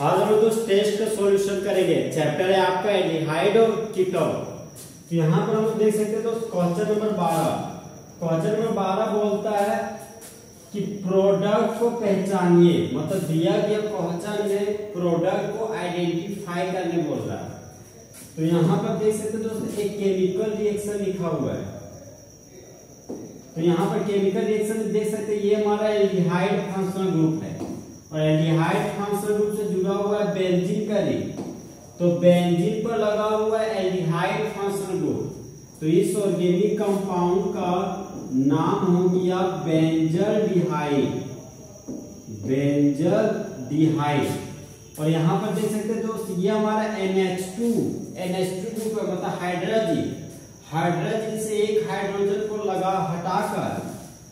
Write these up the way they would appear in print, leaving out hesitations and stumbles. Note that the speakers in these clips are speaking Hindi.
आज हम दोस्त टेस्ट का सॉल्यूशन करेंगे। चैप्टर है आपका एल्डिहाइड और कीटोन। तो यहाँ पर हम देख सकते हैं दोस्त क्वेश्चन नंबर 12। क्वेश्चन नंबर 12 बोलता है कि प्रोडक्ट को पहचानिए, मतलब दिया गया क्वेश्चन में प्रोडक्ट को आइडेंटिफाई करने बोल रहा है। तो यहाँ पर देख सकते हैं दोस्त एक केमिकल रिएक्शन लिखा हुआ है। तो यहाँ पर केमिकल रिएक्शन देख सकते हैं, ये हमारा एल्डिहाइड फंक्शनल ग्रुप है और एल्डिहाइड फंक्शनल ग्रुप से जुड़ा हुआ है बेंजीन का रिंग। तो बेंजीन पर लगा हुआ है एल्डिहाइड फंक्शनल ग्रुप। तो इस ऑर्गेनिक कंपाउंड का नाम हो गया बेंजल्डिहाइड। बेंजल्डिहाइड। और यहाँ पर देख सकते हैं दोस्त ये हमारा NH2 ग्रुप है, मतलब हाइड्रोजन। हाइड्रोजन से एक हाइड्रोजन को लगा हटाकर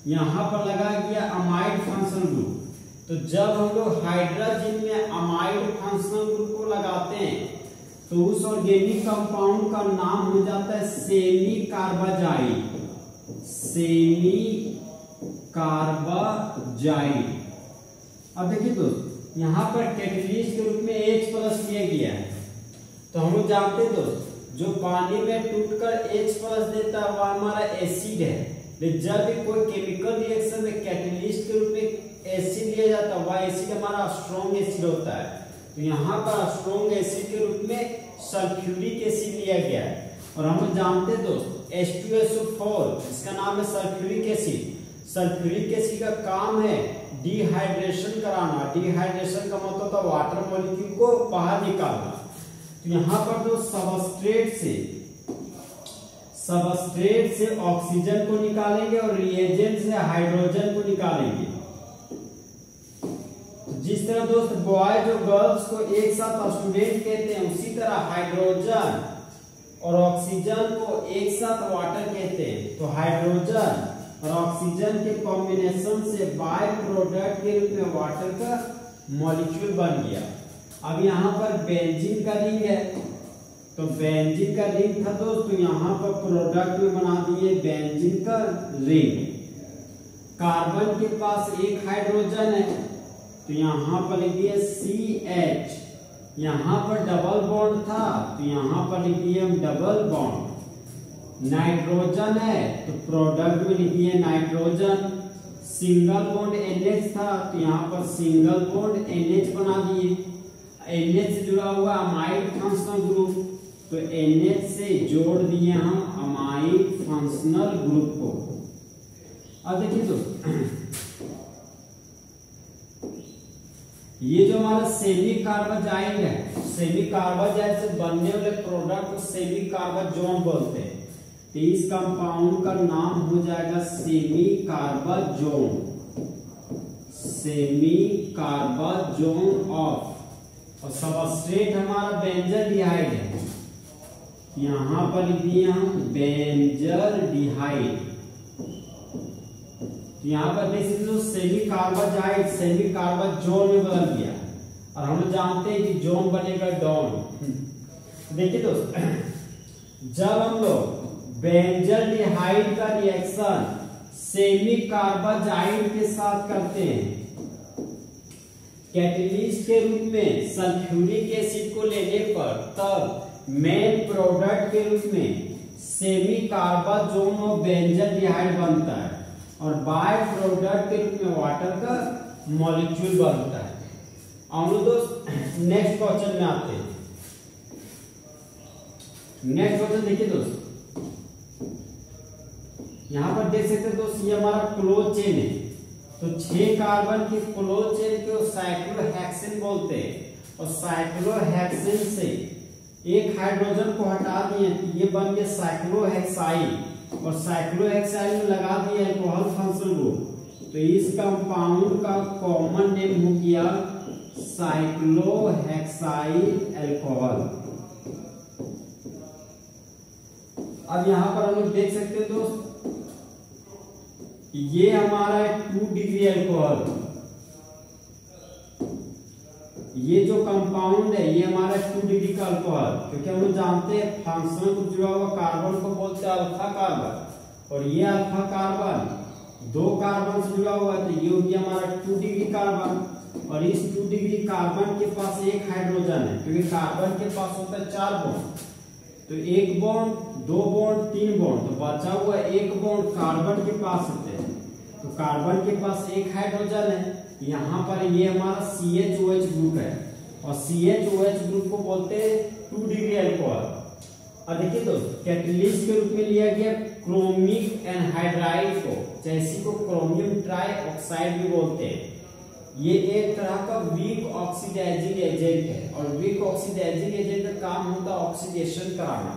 यहाँ पर लगा गया अमाइड फंक्शनल ग्रुप। तो जब हम लोग हाइड्रोजन में अमाइड फंक्शनल ग्रुप को लगाते हैं तो उस ऑर्गेनिक कंपाउंड का नाम हो जाता है सेमी कार्बाजाइड। Semi carbazide. अब देखिए दोस्त यहाँ पर कैटलिस्ट के रूप में H+ दिया गया है। तो हम लोग जानते हैं दोस्त जो पानी में टूटकर H+ देता है वह हमारा एसिड है। लेकिन जब भी कोई केमिकल रिएक्शन में कैटलिस्ट के रूप में एसिड लिया जाता है वह एसिड हमारा स्ट्रॉन्ग एसिड होता है। तो यहाँ पर स्ट्रॉन्ग एसिड के रूप में सल्फ्यूरिक एसिड लिया गया है। और हम जानते हैं दोस्त H2SO4 इसका नाम है सल्फ्यूरिक एसिड। सल्फ्यूरिक एसिड का काम है डिहाइड्रेशन कराना। डिहाइड्रेशन का मतलब होता है वाटर मॉलिक्यूल को बाहर निकालना। तो यहाँ पर जो सबस्ट्रेट से ऑक्सीजन को निकालेंगे और रिएजेंट से हाइड्रोजन को निकालेंगे। जिस तरह दोस्त बॉय जो गर्ल्स को एक साथ स्टूडेंट कहते हैं, उसी तरह हाइड्रोजन और ऑक्सीजन को एक साथ वाटर कहते हैं। तो हाइड्रोजन और ऑक्सीजन के कॉम्बिनेशन से बाय प्रोडक्ट के रूप में वाटर का मॉलिक्यूल बन गया। अब यहाँ पर बेंजीन का रिंग है। तो बेंजीन का रिंग था दोस्त, तो यहाँ पर प्रोडक्ट में बना दिए बेंजीन का रिंग। कार्बन के पास एक हाइड्रोजन है तो यहाँ पर लिख दिए CH। यहाँ पर डबल बॉन्ड था तो यहाँ पर लिख दिए हम डबल बॉन्ड। नाइट्रोजन है तो प्रोडक्ट में लिख दिए नाइट्रोजन। सिंगल बॉन्ड NH था तो यहाँ पर सिंगल बॉन्ड NH बना दिए। NH से जुड़ा हुआ अमाइड फंक्शनल ग्रुप, तो NH से जोड़ दिए हम अमाइड फंक्शनल ग्रुप को। अब देखिए दोस्त ये जो हमारा सेमी कार्बाजाइड है, सेमी कार्बाजाइड से बनने वाले प्रोडक्ट को सेमी कार्बाजोन बोलते हैं। तो इस कंपाउंड का नाम हो जाएगा semicarbazone. Semicarbazone of. और सबस्ट्रेट हमारा बेंजल्डिहाइड है। यहाँ पर लिख दिए हम बेंजल्डिहाइड। यहाँ पर देख सकते हो सेमी कार्बाजाइड सेमी कार्बाजोन में बदल गया। और हम जानते हैं कि जोन बनेगा डॉन। देखिए दोस्त जब हम लोग बेंजल्डिहाइड का रिएक्शन सेमी कार्बाजाइड के साथ करते हैं कैटलिस्ट के रूप में सल्फ्यूरिक एसिड को लेने पर, तब मेन प्रोडक्ट के रूप में सेमी कार्बाजोन और बेंजल्डिहाइड बनता है और बाय प्रोडक्ट के रूप में वाटर का मॉलिक्यूल बनता है। हम लोग दोस्त नेक्स्ट क्वेश्चन में आते हैं। नेक्स्ट क्वेश्चन देखिए दोस्त यहाँ पर देख सकते हैं दोस्त ये हमारा क्लोज चेन है। तो 6 कार्बन की क्लोज चेन को साइक्लोहेक्सेन बोलते हैं। और साइक्लोहेक्सेन से एक हाइड्रोजन को हटा दिए तो ये बन गया साइक्लोहेक्साइल। और साइक्लोहेक्साइल में लगा दिया अल्कोहल फंक्शनल ग्रुप। तो इस कंपाउंड का कॉमन नेम हो गया साइक्लोहेक्साइल अल्कोहल। अब यहाँ पर हम लोग देख सकते हैं दोस्त ये हमारा 2 डिग्री अल्कोहल। ये जो कंपाउंड है ये हमारा 2 डिग्री का अल्कोहल, क्योंकि हम लोग जानते हैं फंक्शन को जुड़ा हुआ कार्बन को बोलते हैं अल्फा कार्बन। और ये अल्फा कार्बन 2 कार्बन से जुड़ा हुआ है तो ये हो गया हमारा 2 डिग्री कार्बन। और इस 2 डिग्री कार्बन के पास एक हाइड्रोजन है, क्योंकि कार्बन के पास होता है 4 बॉन्ड, तो 1 बॉन्ड 2 बॉन्ड 3 बॉन्ड, तो बचा हुआ 1 बॉन्ड कार्बन के पास होते हैं। तो कार्बन के पास एक हाइड्रोजन है, यहाँ पर ये हमारा CHOH ग्रुप है, और CHOH ग्रुप को बोलते हैं 2 डिग्री अल्कोहल। और देखिए दोस्त, कैटलिस्ट के रूप में लिया गया क्रोमिक एनहाइड्राइड को, जैसे को क्रोमियम ट्राई ऑक्साइड भी बोलते हैं। ये एक तरह का वीक ऑक्सीडाइजिंग एजेंट है, और वीक ऑक्सीडाइजिंग एजेंट का काम होता है ऑक्सीडेशन कराना।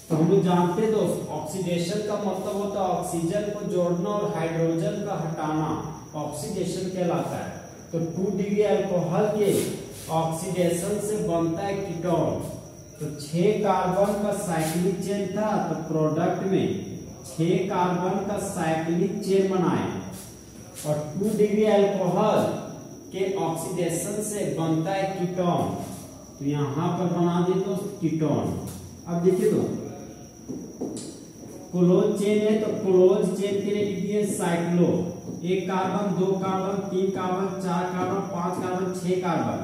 तो हम लोग जानते हैं दोस्त, ऑक्सीडेशन का मतलब होता है ऑक्सीजन को जोड़ना और हाइड्रोजन का हटाना, ऑक्सीडेशन कहलाता है। तो 2 डिग्री अल्कोहल के ऑक्सीडेशन से बनता है कीटोन। तो 6 कार्बन का साइक्लिक चेन था, तो प्रोडक्ट में 6 कार्बन का साइक्लिक चेन बनाए, और 2 डिग्री अल्कोहल के ऑक्सीडेशन से बनता है कीटोन। तो यहां पर बना दे तो कीटोन। अब देखिए तो क्लोज चेन है, तो क्लोज चेन के लिए लिखिए cyclo. 1 carbon 2 carbon 3 carbon 4 carbon 5 carbon 6 carbon.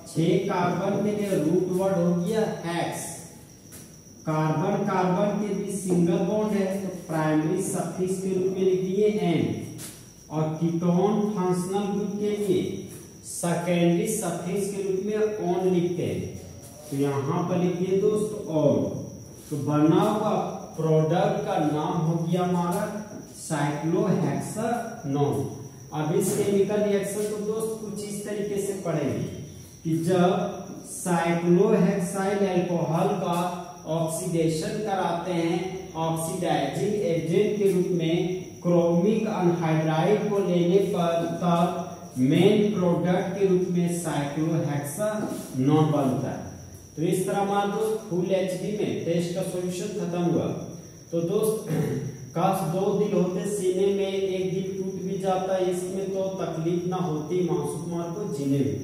6 carbon के लिए रूट वर्ड हो गया हेक्स। कार्बन कार्बन के बीच सिंगल बॉन्ड है, तो प्राइमरी सफिक्स के रूप में लिख दिए एन। और कीटोन फंक्शनल ग्रुप के लिए सेकेंडरी सफिक्स के रूप में ऑन लिखते हैं, तो यहाँ पर लिखिए दोस्त ऑन। तो बना हुआ प्रोडक्ट का नाम हो गया हमारा साइक्लोहेक्सानोन। अब इस केमिकल रिएक्शन को दोस्त कुछ इस तरीके से पढ़ेंगे कि जब साइक्लोहेक्साइल अल्कोहल का ऑक्सीडेशन कराते हैं ऑक्सीडाइजिंग एजेंट के रूप में क्रोमिक अनहाइड्राइड को लेने पर, तब मेन प्रोडक्ट के रूप में साइक्लोहेक्सानोन बनता है। तो इस तरह मान लो फुल एचडी में टेस्ट का सॉल्यूशन खत्म हुआ। तो दोस्त काश 2 दिल होते सीने में, एक दिल टूट भी जाता, इसमें तो तकलीफ ना होती मासूम कुमार को जीने में।